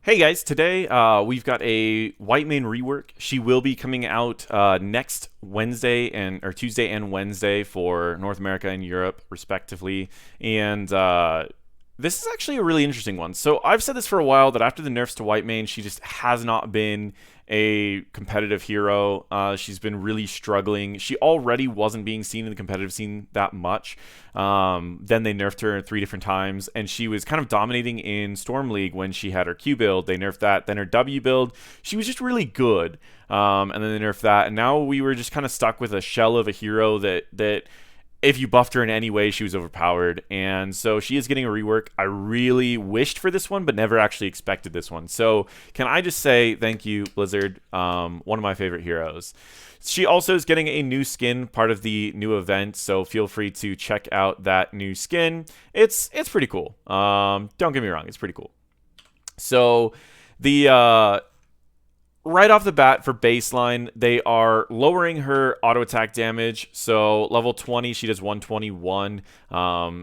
Hey guys, today we've got a Whitemane rework. She will be coming out next Wednesday or Tuesday and Wednesday for North America and Europe, respectively. And this is actually a really interesting one. So I've said this for a while that after the nerfs to Whitemane, she just has not been a competitive hero. She's been really struggling. She already wasn't being seen in the competitive scene that much. Then they nerfed her 3 different times, and she was kind of dominating in Storm League when she had her Q build. They nerfed that. Then her W build, she was just really good. And then they nerfed that, and now we were just kind of stuck with a shell of a hero that if you buffed her in any way, she was overpowered. And so she is getting a rework. I really wished for this one, but never actually expected this one. So can I just say thank you, Blizzard? One of my favorite heroes. She also is getting a new skin, part of the new event. So feel free to check out that new skin. It's pretty cool. Don't get me wrong, it's pretty cool. So the right off the bat for baseline, they are lowering her auto attack damage. So level 20, she does 121.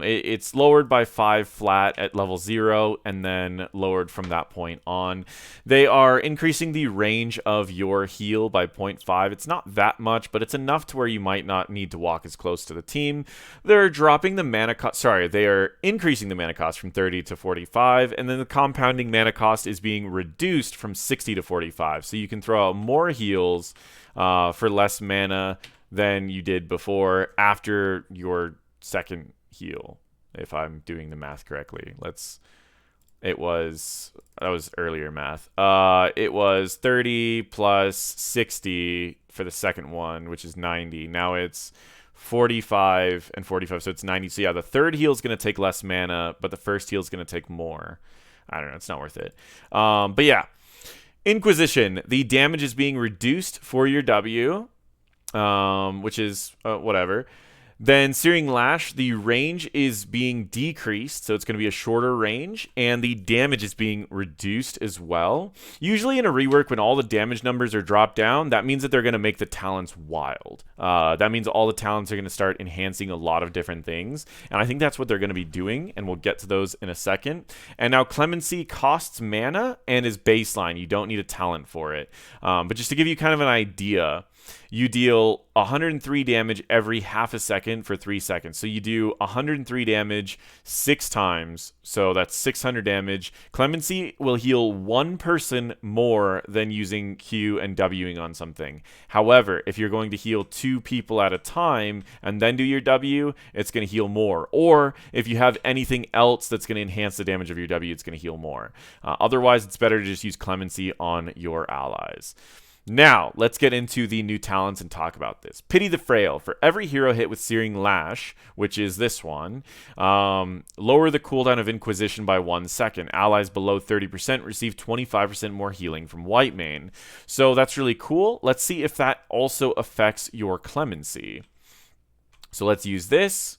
It's lowered by 5 flat at level 0, and then lowered from that point on. They are increasing the range of your heal by 0.5. It's not that much, but it's enough to where you might not need to walk as close to the team. They're dropping the mana cost. Sorry, they are increasing the mana cost from 30 to 45, and then the compounding mana cost is being reduced from 60 to 45. So you can throw out more heals for less mana than you did before after your second heal, if I'm doing the math correctly. That was earlier math. It was 30 plus 60 for the second one, which is 90. Now it's 45 and 45, so it's 90. So yeah, the third heal is going to take less mana, but the first heal is going to take more. I don't know. It's not worth it. But yeah. Inquisition, the damage is being reduced for your W, which is whatever. Then Searing Lash, the range is being decreased, so it's going to be a shorter range, and the damage is being reduced as well. Usually in a rework, when all the damage numbers are dropped down, that means that they're going to make the talents wild. That means all the talents are going to start enhancing a lot of different things, and I think that's what they're going to be doing, and we'll get to those in a second. And now Clemency costs mana and is baseline. You don't need a talent for it. But just to give you kind of an idea, you deal 103 damage every half a second for 3 seconds. So you do 103 damage 6 times. So that's 600 damage. Clemency will heal 1 person more than using Q and Wing on something. However, if you're going to heal 2 people at a time and then do your W, it's going to heal more. Or if you have anything else that's going to enhance the damage of your W, it's going to heal more. Otherwise, it's better to just use Clemency on your allies. Now, let's get into the new talents and talk about this. Pity the Frail. For every hero hit with Searing Lash, which is this one, lower the cooldown of Inquisition by 1 second. Allies below 30% receive 25% more healing from Whitemane. So that's really cool. Let's see if that also affects your Clemency. So let's use this.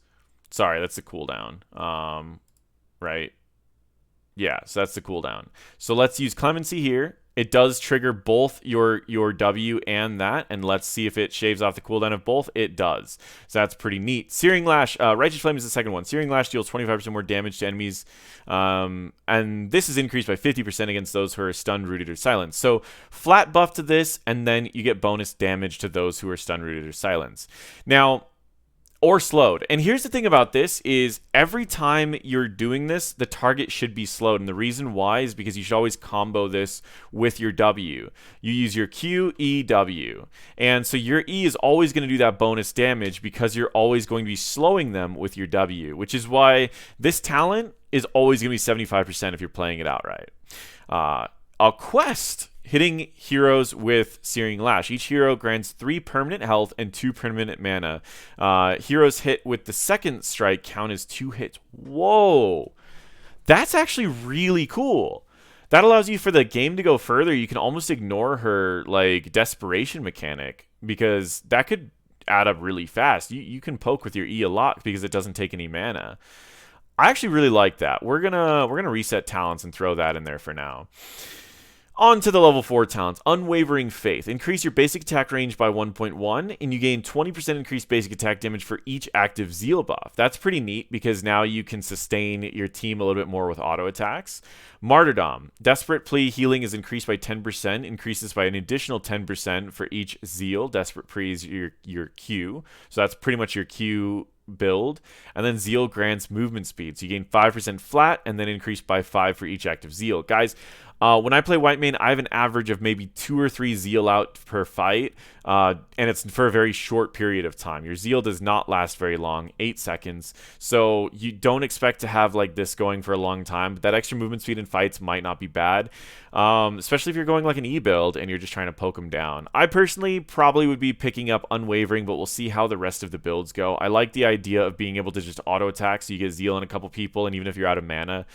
Sorry, that's the cooldown. Right? Yeah, so that's the cooldown. So let's use Clemency here. It does trigger both your W and that, and let's see if it shaves off the cooldown of both. It does. So that's pretty neat. Searing Lash, Righteous Flame is the second one. Searing Lash deals 25% more damage to enemies, and this is increased by 50% against those who are stunned, rooted, or silenced. So flat buff to this, and then you get bonus damage to those who are stunned, rooted, or silenced. Now, or slowed. And here's the thing about this is every time you're doing this, the target should be slowed. And the reason why is because you should always combo this with your W. You use your Q, E, W. And so your E is always going to do that bonus damage because you're always going to be slowing them with your W, which is why this talent is always going to be 75% if you're playing it outright. A quest hitting heroes with Searing Lash. Each hero grants 3 permanent health and 2 permanent mana. Heroes hit with the second strike count as 2 hits. Whoa. That's actually really cool. That allows you for the game to go further. You can almost ignore her like desperation mechanic because that could add up really fast. You can poke with your E a lot because it doesn't take any mana. I actually really like that. We're gonna reset talents and throw that in there for now. On to the level 4 talents. Unwavering Faith. Increase your basic attack range by 1.1, and you gain 20% increased basic attack damage for each active Zeal buff. That's pretty neat because now you can sustain your team a little bit more with auto attacks. Martyrdom. Desperate Plea healing is increased by 10%, increases by an additional 10% for each Zeal. Desperate Plea is your Q, so that's pretty much your Q build. And then Zeal grants movement speed, so you gain 5% flat and then increased by 5 for each active Zeal. Guys, when I play Whitemane, I have an average of maybe 2 or 3 Zeal out per fight, and it's for a very short period of time. Your Zeal does not last very long, 8 seconds, so you don't expect to have like this going for a long time, but that extra movement speed in fights might not be bad, especially if you're going like an E build and you're just trying to poke them down. I personally probably would be picking up Unwavering, but we'll see how the rest of the builds go. I like the idea of being able to just auto attack, so you get Zeal on a couple people, and even if you're out of mana,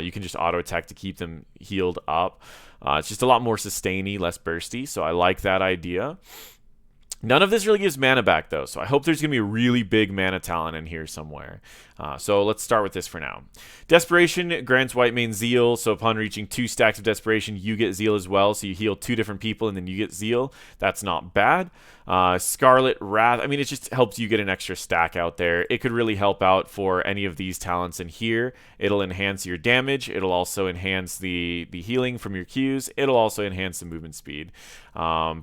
you can just auto attack to keep them healed up. It's just a lot more sustainy, less bursty, so I like that idea. None of this really gives mana back, though, so I hope there's going to be a really big mana talent in here somewhere. So let's start with this for now. Desperation grants Whitemane Zeal, so upon reaching 2 stacks of Desperation, you get Zeal as well, so you heal 2 different people and then you get Zeal. That's not bad. Scarlet Wrath, I mean, it just helps you get an extra stack out there. It could really help out for any of these talents in here. It'll enhance your damage. It'll also enhance the healing from your Qs. It'll also enhance the movement speed.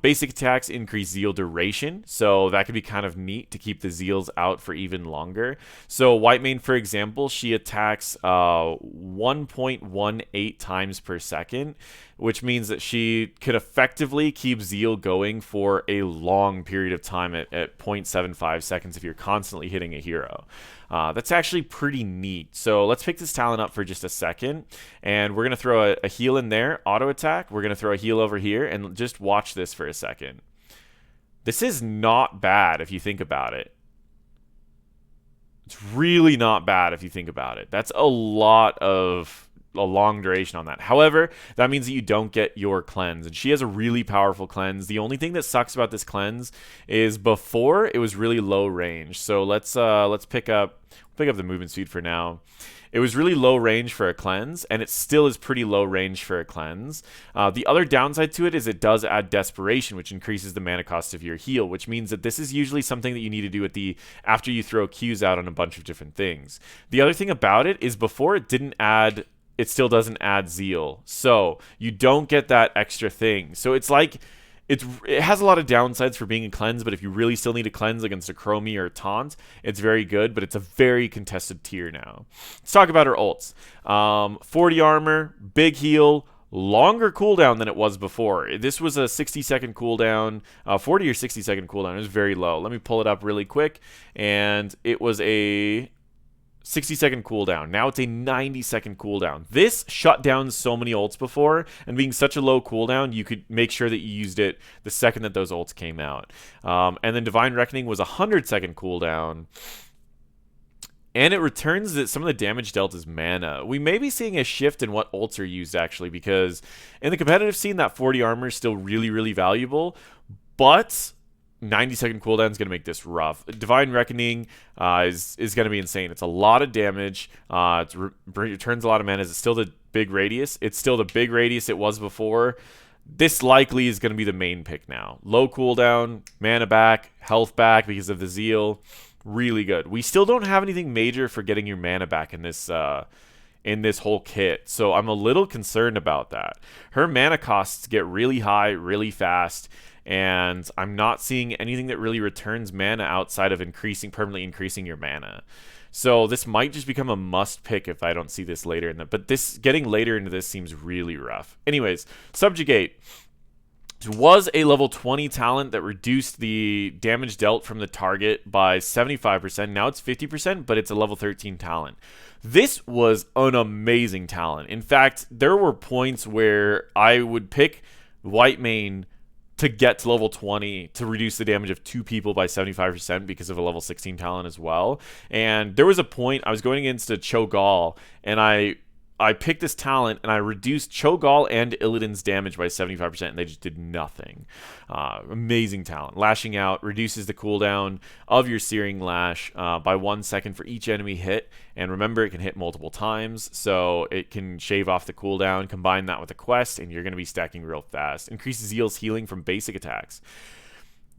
Basic attacks increase Zeal duration, so that could be kind of neat to keep the Zeals out for even longer. So Whitemane, for example, she attacks 1.18 times per second, which means that she could effectively keep Zeal going for a long period of time at 0.75 seconds if you're constantly hitting a hero. That's actually pretty neat. So let's pick this talent up for just a second, and we're going to throw a heal in there, auto attack. We're going to throw a heal over here, and just watch this for a second. This is not bad if you think about it. It's really not bad if you think about it. That's a long duration on that. However, that means that you don't get your cleanse, and she has a really powerful cleanse. The only thing that sucks about this cleanse is before it was really low range. So let's pick up the movement speed for now. It was really low range for a cleanse, and it still is pretty low range for a cleanse. The other downside to it is it does add desperation, which increases the mana cost of your heal, which means that this is usually something that you need to do after you throw Qs out on a bunch of different things. The other thing about it is before it still doesn't add Zeal, so you don't get that extra thing. So it's like it has a lot of downsides for being a cleanse, but if you really still need a cleanse against a Chromie or a Taunt, it's very good, but it's a very contested tier now. Let's talk about her ults. 40 armor, big heal, longer cooldown than it was before. This was a 60-second cooldown, 40 or 60-second cooldown. It was very low. Let me pull it up really quick, and it was a 60-second cooldown. Now it's a 90-second cooldown. This shut down so many ults before, and being such a low cooldown, you could make sure that you used it the second that those ults came out. And then Divine Reckoning was a 100-second cooldown, and it returns that some of the damage dealt is mana. We may be seeing a shift in what ults are used, actually, because in the competitive scene, that 40 armor is still really, really valuable, but 90-second cooldown is going to make this rough. Divine Reckoning is going to be insane. It's a lot of damage. It returns a lot of mana. Is it still the big radius? It's still the big radius it was before. This likely is going to be the main pick now. Low cooldown, mana back, health back because of the Zeal. Really good. We still don't have anything major for getting your mana back in this whole kit, so I'm a little concerned about that. Her mana costs get really high really fast, and I'm not seeing anything that really returns mana outside of permanently increasing your mana. So this might just become a must pick if I don't see this later but getting later into this seems really rough. Anyways, Subjugate was a level 20 talent that reduced the damage dealt from the target by 75%. Now it's 50%, but it's a level 13 talent. This was an amazing talent. In fact, there were points where I would pick Whitemane to get to level 20 to reduce the damage of 2 people by 75% because of a level 16 talent as well. And there was a point I was going against a Cho'Gall, and I I picked this talent and I reduced Cho'Gall and Illidan's damage by 75%, and they just did nothing. Amazing talent. Lashing Out reduces the cooldown of your Searing Lash by 1 second for each enemy hit, and remember, it can hit multiple times, so it can shave off the cooldown. Combine that with a quest, and you're going to be stacking real fast. Increases Zeal's healing from basic attacks.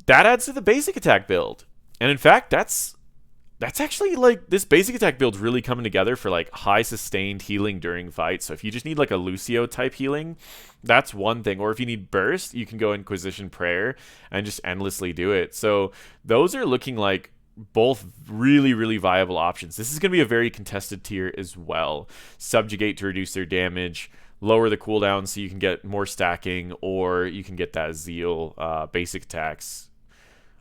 That adds to the basic attack build, and in fact, that's actually, like, this basic attack build's really coming together for, like, high sustained healing during fights. So if you just need, like, a Lucio type healing, that's one thing. Or if you need burst, you can go Inquisition Prayer and just endlessly do it. So those are looking like both really, really viable options. This is going to be a very contested tier as well. Subjugate to reduce their damage, lower the cooldown so you can get more stacking, or you can get that Zeal basic attacks.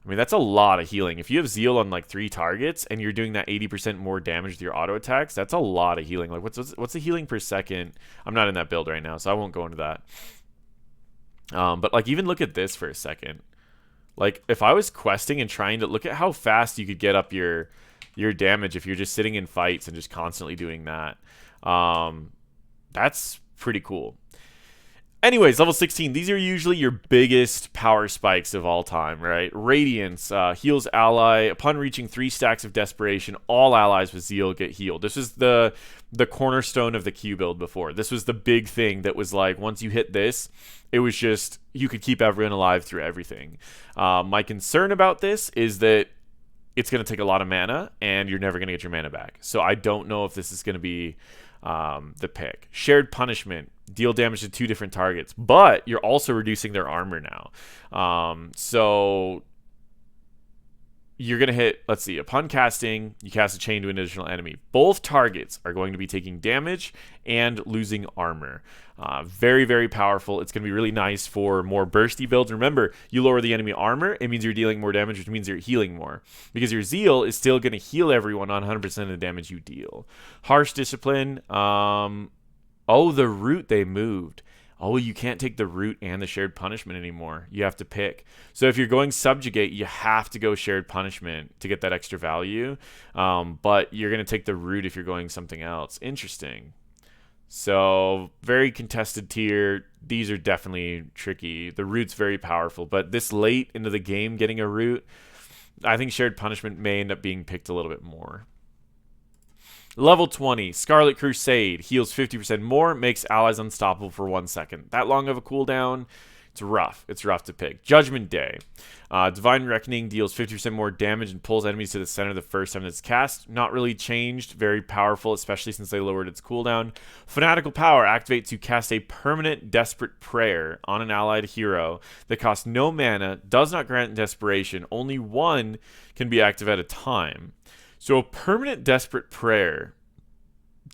I mean, that's a lot of healing. If you have Zeal on like 3 targets and you're doing that 80% more damage with your auto attacks, that's a lot of healing. Like, what's the healing per second? I'm not in that build right now, so I won't go into that. But like, even look at this for a second. Like, if I was questing and trying to look at how fast you could get up your damage if you're just sitting in fights and just constantly doing that, that's pretty cool. Anyways, level 16, these are usually your biggest power spikes of all time, right? Radiance heals ally. Upon reaching 3 stacks of Desperation, all allies with Zeal get healed. This is the cornerstone of the Q build before. This was the big thing that was like, once you hit this, it was just, you could keep everyone alive through everything. My concern about this is that it's going to take a lot of mana, and you're never going to get your mana back. So I don't know if this is going to be the pick. Shared Punishment. Deal damage to 2 different targets, but you're also reducing their armor now. So you're going to hit, let's see, upon casting, you cast a chain to an additional enemy. Both targets are going to be taking damage and losing armor. Very, very powerful. It's going to be really nice for more bursty builds. Remember, you lower the enemy armor, it means you're dealing more damage, which means you're healing more. Because your Zeal is still going to heal everyone on 100% of the damage you deal. Harsh Discipline, oh, the root they moved. Oh, you can't take the root and the shared punishment anymore. You have to pick. So if you're going subjugate, you have to go shared punishment to get that extra value. But you're going to take the root if you're going something else. Interesting. So very contested tier. These are definitely tricky. The root's very powerful. But this late into the game, getting a root, I think shared punishment may end up being picked a little bit more. Level 20, Scarlet Crusade, heals 50% more, makes allies unstoppable for 1 second. That long of a cooldown, it's rough. It's rough to pick. Judgment Day, Divine Reckoning deals 50% more damage and pulls enemies to the center the first time it's cast. Not really changed, very powerful, especially since they lowered its cooldown. Fanatical Power, activate to cast a permanent Desperate Prayer on an allied hero that costs no mana, does not grant Desperation, only 1 can be active at a time. So a permanent Desperate Prayer.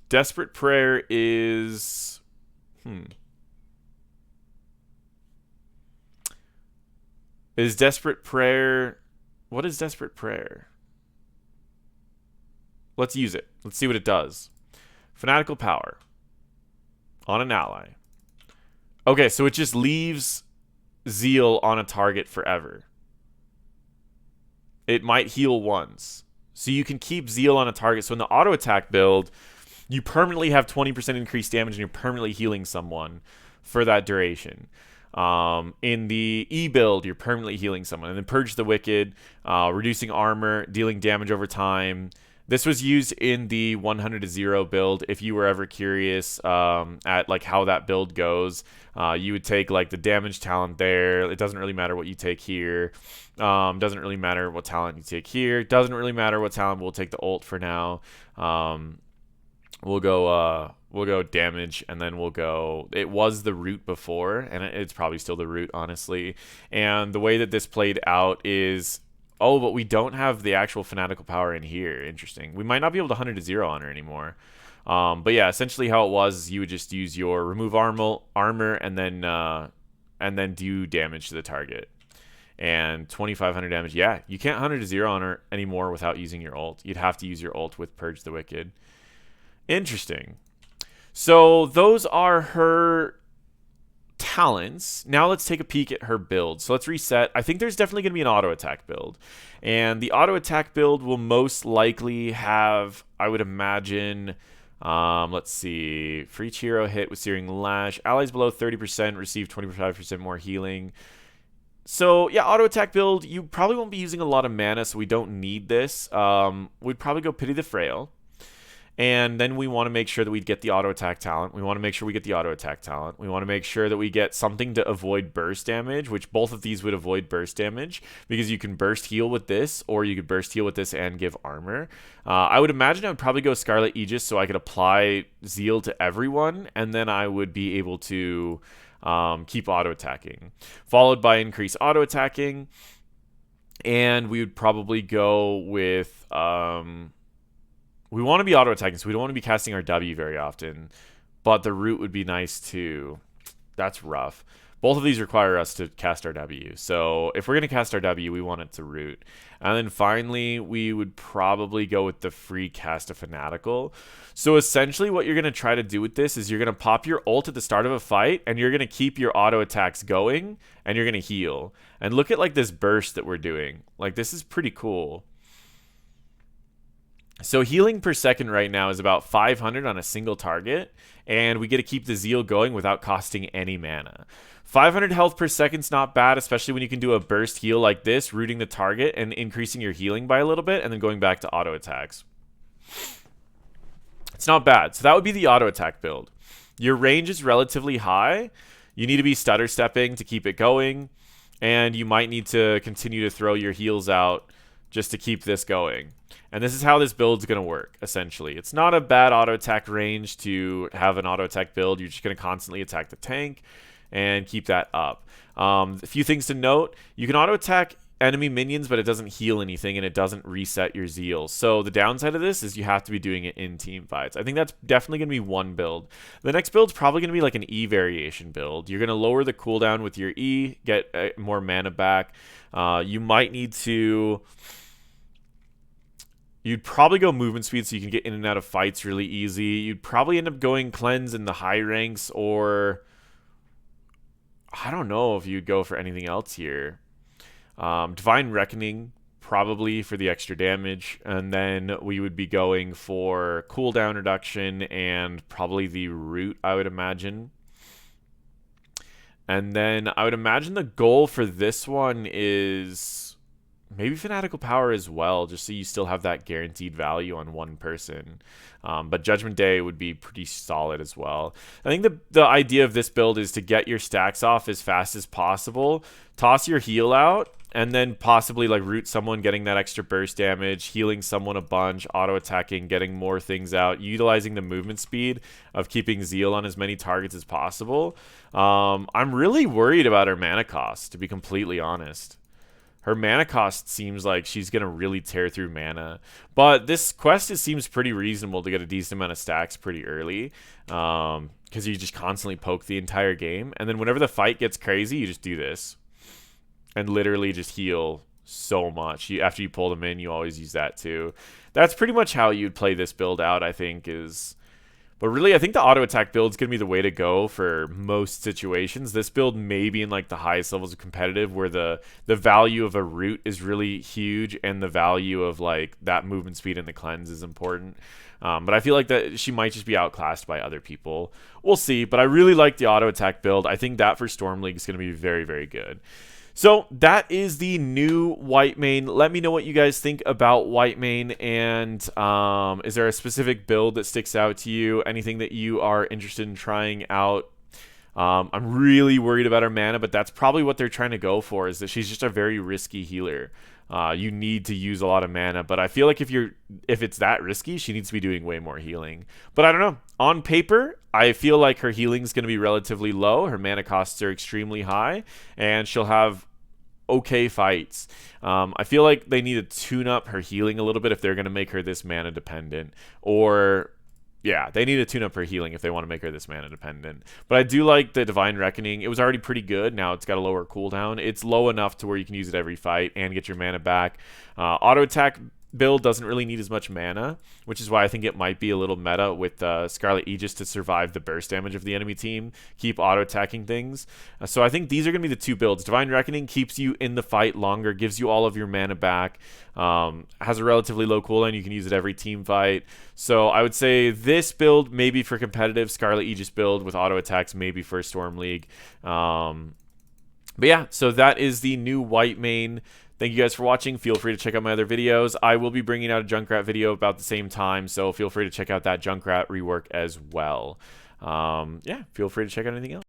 Desperate Prayer is... Is Desperate Prayer... What is Desperate Prayer? Let's use it. Let's see what it does. Fanatical Power. On an ally. Okay, so it just leaves Zeal on a target forever. It might heal once. So you can keep Zeal on a target. So in the auto attack build, you permanently have 20% increased damage and you're permanently healing someone for that duration. In the E build, you're permanently healing someone. And then Purge the Wicked, reducing armor, dealing damage over time. This was used in the 100-0 build. If you were ever curious at like how that build goes, you would take like the damage talent there. It doesn't really matter what you take here. Doesn't really matter what talent you take here. Doesn't really matter what talent. We'll take the ult for now. We'll go damage, and then we'll go. It was the root before, and it's probably still the root, honestly. And the way that this played out is, oh, but we don't have the actual Fanatical Power in here. Interesting. We might not be able to 100-0 on her anymore. But yeah, essentially how it was is you would just use your remove armor, and then do damage to the target. And 2,500 damage. Yeah, you can't 100-0 on her anymore without using your ult. You'd have to use your ult with Purge the Wicked. Interesting. So those are her talents. Now let's take a peek at her build. So let's reset. I think there's definitely going to be an auto attack build. And the auto attack build will most likely have, I would imagine, Let's see. For each hero hit with Searing Lash, allies below 30% receive 25% more healing. So, yeah, auto attack build, you probably won't be using a lot of mana, so we don't need this. We'd probably go Pity the Frail. And then we want to make sure that we get the auto attack talent. We want to make sure we get the auto attack talent. We want to make sure that we get something to avoid burst damage, which both of these would avoid burst damage because you can burst heal with this, or you could burst heal with this and give armor. I would imagine I would probably go Scarlet Aegis so I could apply Zeal to everyone, and then I would be able to keep auto attacking, followed by increase auto attacking. And we would probably go with we want to be auto-attacking, so we don't want to be casting our W very often. But the root would be nice, too. That's rough. Both of these require us to cast our W. So if we're going to cast our W, we want it to root. And then finally, we would probably go with the free cast of Fanatical. So essentially what you're going to try to do with this is you're going to pop your ult at the start of a fight, and you're going to keep your auto attacks going, and you're going to heal. And look at like this burst that we're doing. Like, this is pretty cool. So healing per second right now is about 500 on a single target, and we get to keep the Zeal going without costing any mana. 500 health per second's not bad, especially when you can do a burst heal like this, rooting the target and increasing your healing by a little bit, and then going back to auto attacks. It's not bad. So that would be the auto attack build. Your range is relatively high. You need to be stutter stepping to keep it going, and you might need to continue to throw your heals out just to keep this going. And this is how this build's going to work, essentially. It's not a bad auto attack range to have an auto attack build. You're just going to constantly attack the tank and keep that up. A few things to note. You can auto attack enemy minions, but it doesn't heal anything, and it doesn't reset your Zeal. So the downside of this is you have to be doing it in team fights. I think that's definitely going to be one build. The next build's probably going to be like an E variation build. You're going to lower the cooldown with your E, get more mana back. You might need to... You'd probably go movement speed so you can get in and out of fights really easy. You'd probably end up going cleanse in the high ranks, or I don't know if you'd go for anything else here. Divine Reckoning, probably for the extra damage. And then we would be going for cooldown reduction and probably the root, I would imagine. And then I would imagine the goal for this one is... maybe Fanatical Power as well, just so you still have that guaranteed value on one person. But Judgment Day would be pretty solid as well. I think the idea of this build is to get your stacks off as fast as possible, toss your heal out, and then possibly like root someone, getting that extra burst damage, healing someone a bunch, auto-attacking, getting more things out, utilizing the movement speed of keeping Zeal on as many targets as possible. I'm really worried about her mana cost, to be completely honest. Her mana cost seems like she's going to really tear through mana. But this quest seems pretty reasonable to get a decent amount of stacks pretty early. Because you just constantly poke the entire game. And then whenever the fight gets crazy, you just do this. And literally just heal so much. After you pull them in, you always use that too. That's pretty much how you'd play this build out, I think, is... But really, I think the auto attack build is going to be the way to go for most situations. This build may be in like the highest levels of competitive, where the value of a root is really huge, and the value of like that movement speed and the cleanse is important. But I feel like that she might just be outclassed by other people. We'll see. But I really like the auto attack build. I think that for Storm League is going to be very, very good. So that is the new Whitemane. Let me know what you guys think about Whitemane, and is there a specific build that sticks out to you? Anything that you are interested in trying out? I'm really worried about her mana, but that's probably what they're trying to go for, is that she's just a very risky healer. You need to use a lot of mana, but I feel like if it's that risky, she needs to be doing way more healing. But I don't know. On paper, I feel like her healing is going to be relatively low. Her mana costs are extremely high, and she'll have okay fights. I feel like they need to tune up her healing a little bit if they're going to make her this mana dependent. Or, yeah, they need to tune up her healing if they want to make her this mana dependent. But I do like the Divine Reckoning. It was already pretty good. Now it's got a lower cooldown. It's low enough to where you can use it every fight and get your mana back. Auto attack build doesn't really need as much mana, which is why I think it might be a little meta with Scarlet Aegis to survive the burst damage of the enemy team, keep auto-attacking things. So I think these are going to be the two builds. Divine Reckoning keeps you in the fight longer, gives you all of your mana back, has a relatively low cooldown, you can use it every team fight. So I would say this build maybe for competitive, Scarlet Aegis build with auto-attacks maybe for Storm League. But yeah, so that is the new Whitemane. Thank you guys for watching. Feel free to check out my other videos. I will be bringing out a Junkrat video about the same time, so feel free to check out that Junkrat rework as well. Yeah, feel free to check out anything else.